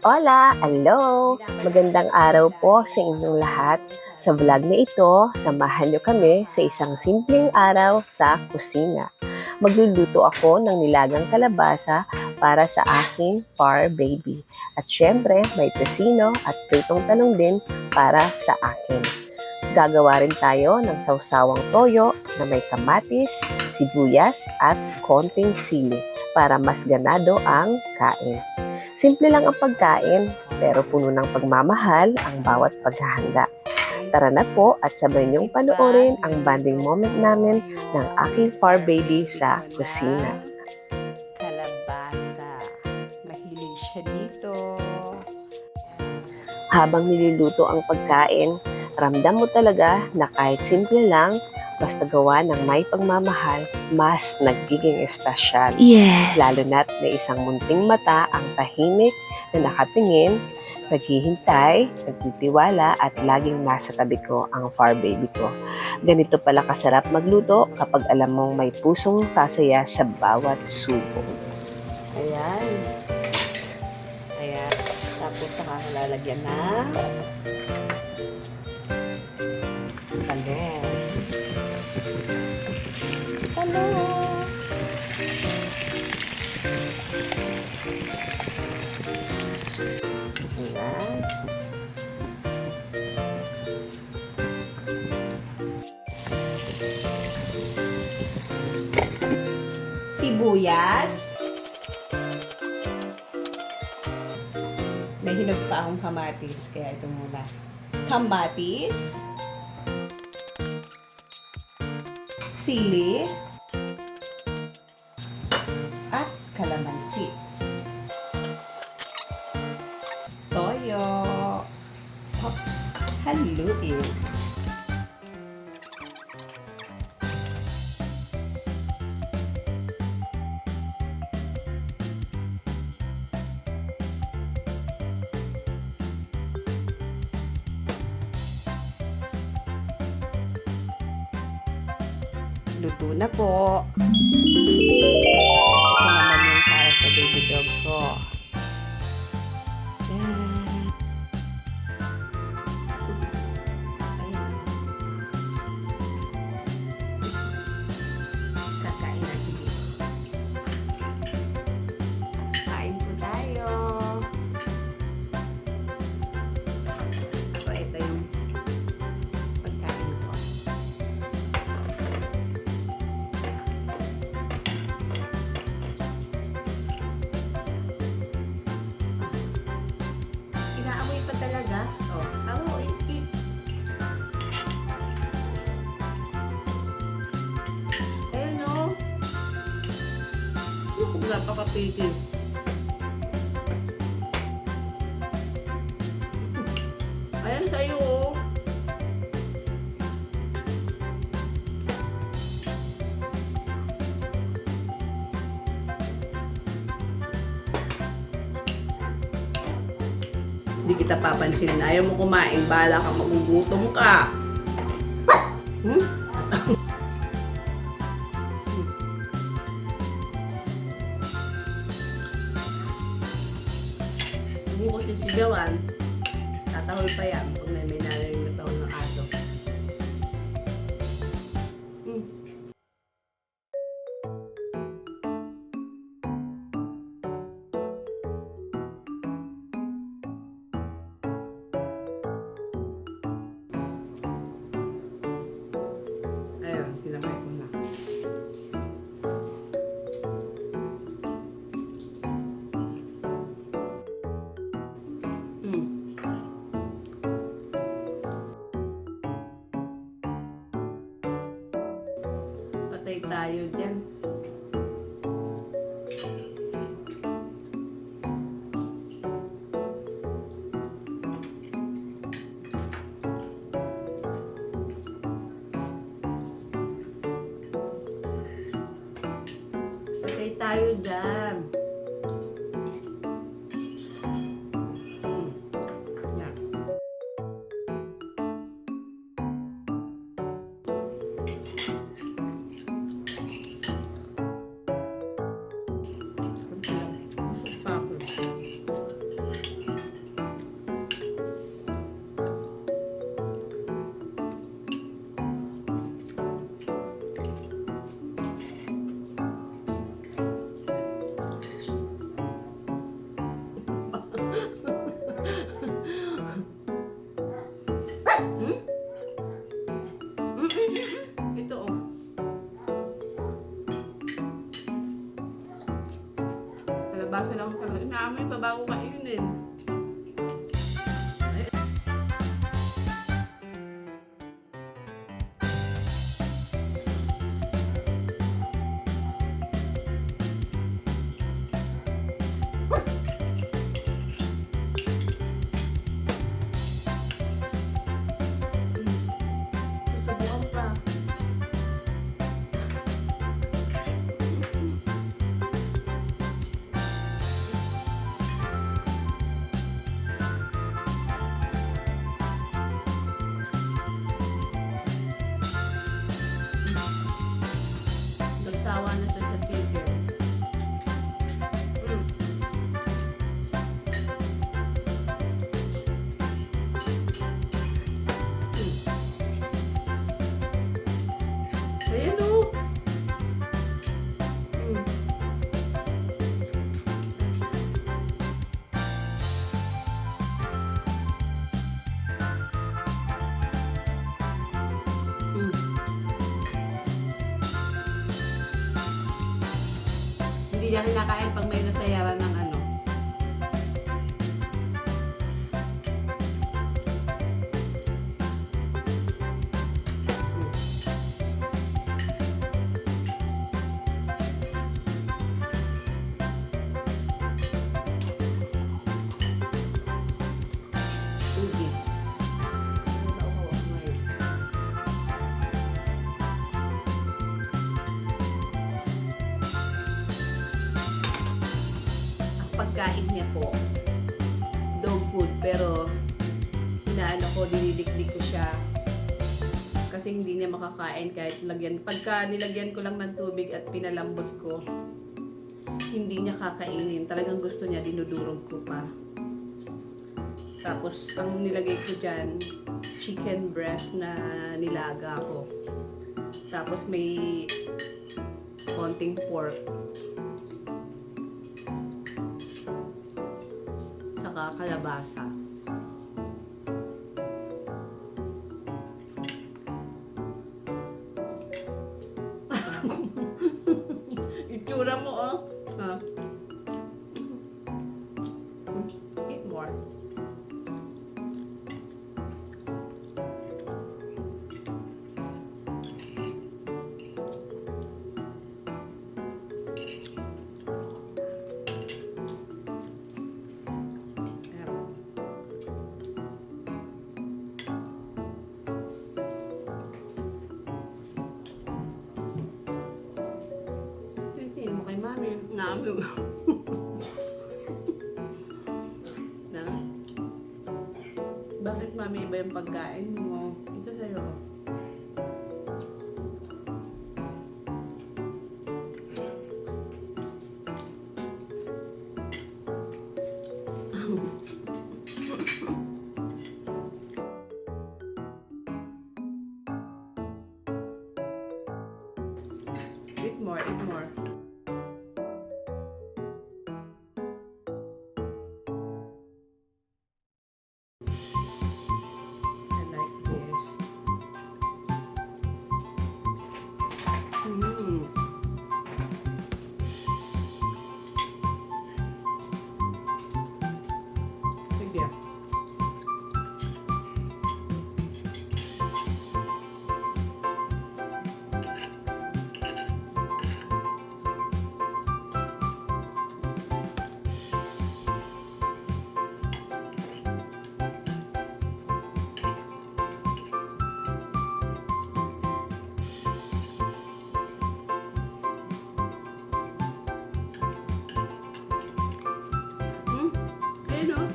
Hola! Hello! Magandang araw po sa inyong lahat. Sa vlog na ito, samahan niyo kami sa isang simpleng araw sa kusina. Magluluto ako ng nilagang kalabasa para sa aking fur baby. At syempre, may tocino at pritong talong din para sa akin. Gagawa rin tayo ng sawsawang toyo na may kamatis, sibuyas at konting sili para mas ganado ang kain. Simple lang ang pagkain, pero puno ng pagmamahal ang bawat paghahanda. Tara na po at sabay niyong panoorin ang bonding moment namin ng aking fur baby sa kusina. Kalabasa. Mahilig siya dito. Habang niluluto ang pagkain, ramdam mo talaga na kahit simple lang, basta gawa ng may pagmamahal, mas nagiging espesyal. Yes. Lalo na't may isang munting mata ang tahimik na nakatingin, naghihintay, nagtitiwala at laging nasa tabi ko ang fur baby ko. Ganito pala kasarap magluto kapag alam mong may pusong sasaya sa bawat subo. Ayan. Ayan. Tapos saka lalagyan na talong. Talong. Ayan. Sibuyas. May hinog pa akong kamatis, kaya ito muna. Kamatis. Sili. At kalamansi. Toyo. Oops. Haluin. Luto na po. Ito naman yung para sa baby dog ko. Diyan. Ayan. Kakain natin dito. Kain po tayo. So, ito yung pagkain ko. Inaamoy pa talaga. Oh, amoy. Ayan o. Napakapigil. Ayan sa'yo o. Hindi kita papansinin. Ayaw mo kumain. Bahala ka. Magugutom ka. Hmm? Hindi mo sisigawan. Tatahol pa yan kung may nalaring na taon ng aso. Hmm. Ayun, kinamay ko na. Hmm. Patay tayo dyan. Patay tayo dyan. Yan. This is fabulous. kainin. Susubukan pa. Nagsawa na siya sa tigil. Mm. Ayan o. Mm. Mm. Hindi niya kinakain pag may nasayaran ng ano. Ugi. Ang pagkain niya po, dog food, pero inaano ko, dinidikdik ko siya. Kasi hindi niya makakain kahit lagyan. Pagka nilagyan ko lang ng tubig at pinalambot ko, hindi niya kakainin. Talagang gusto niya, dinudurog ko pa. Tapos, ang nilagay ko dyan, chicken breast na nilaga ko. Tapos, may konting pork. Saka kalabasa. Itsura mo, oh. Ha? Eat more. Tingin mo kay mami. Nami mo. Na? Bakit mami iba yung pagkain mo? Ito sa'yo. Eat more, eat more. I like this. Mm. Sige. Ayun o.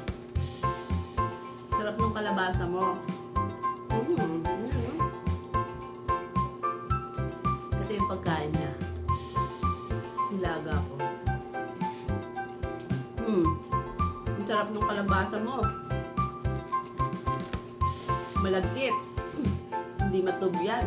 Sarap ng kalabasa mo. Ayun o. Ito yung pagkain niya. Nilaga ko. Ang sarap ng kalabasa mo. Malagkit. Hindi matubyan.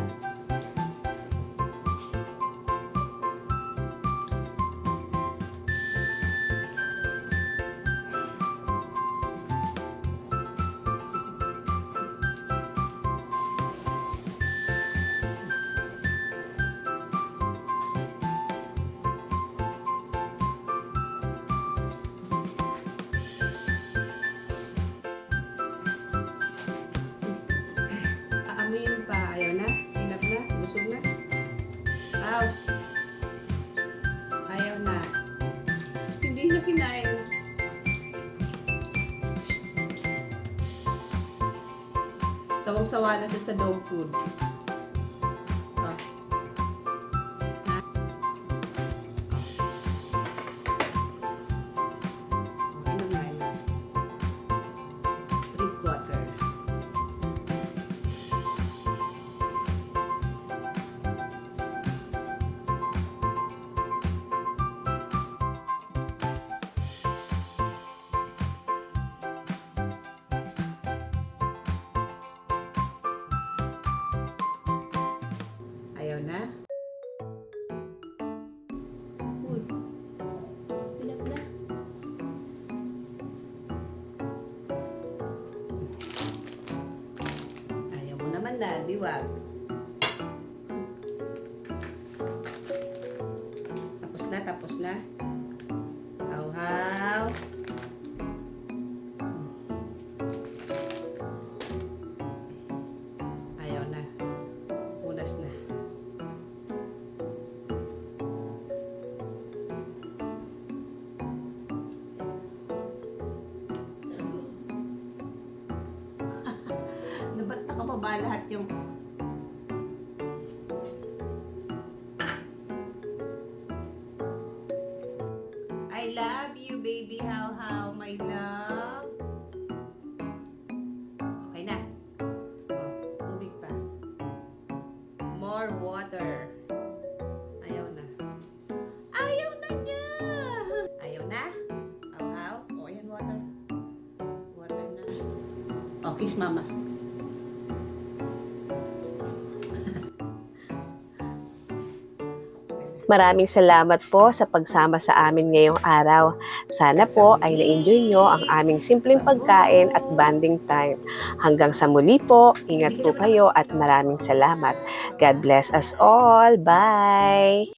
Sawang-sawa na siya sa dog food. Ah. Ano nga yun? Drink water. Ayaw na? Uy, pinap na. Ayaw mo naman na, diwag. Tapos na, tapos na. Haw-haw. Ayaw na. Unas na. Naba't ka pa ba lahat yung... I love you, baby How, my love. Okay na. Oh, tubig pa. More water. Ayaw na. Ayaw na niya! Ayaw na? How? Oh, yan, water. Water na. Oh, kiss mama. Maraming salamat po sa pagsama sa amin ngayong araw. Sana po ay na-enjoy nyo ang aming simpleng pagkain at bonding time. Hanggang sa muli po, ingat po kayo at maraming salamat. God bless us all. Bye!